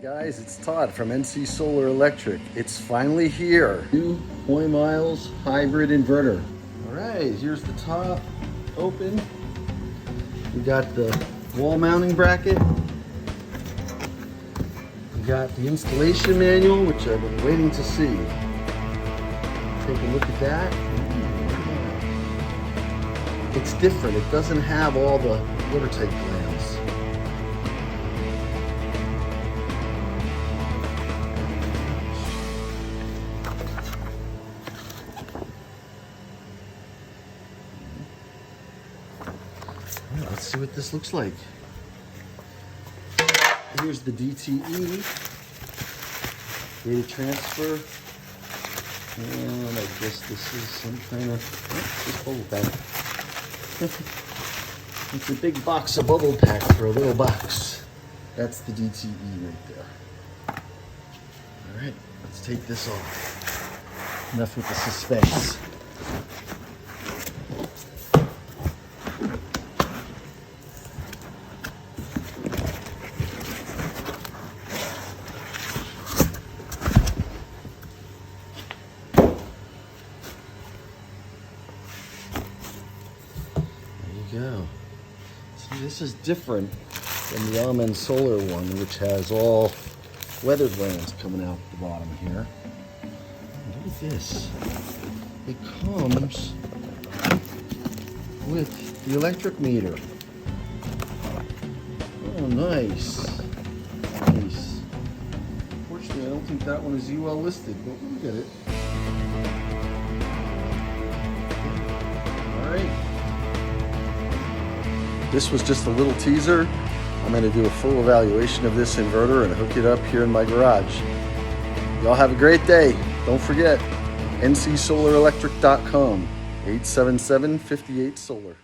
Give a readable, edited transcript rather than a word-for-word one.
Guys, it's Todd from NC Solar Electric. It's finally here. New Hoymiles Hybrid Inverter. All right, here's the top open. We got the wall mounting bracket. We got the installation manual, which I've been waiting to see. Take a look at that. It's different. It doesn't have all the watertight glands. Let's see what this looks like. Here's the DTE, data transfer, and I guess this is some kind of just bubble pack. It's a big box of bubble pack for a little box. That's the DTE right there. All right, let's take this off. Enough with the suspense. Go. See, this is different than the NC Solar one, which has all weather glands coming out the bottom here. And look at this. It comes with the electric meter. Oh, nice. Nice. Unfortunately, I don't think that one is UL listed, but we'll get it. All right. This was just a little teaser. I'm going to do a full evaluation of this inverter and hook it up here in my garage. Y'all have a great day. Don't forget, NCSolarElectric.com, 877-58-SOLAR.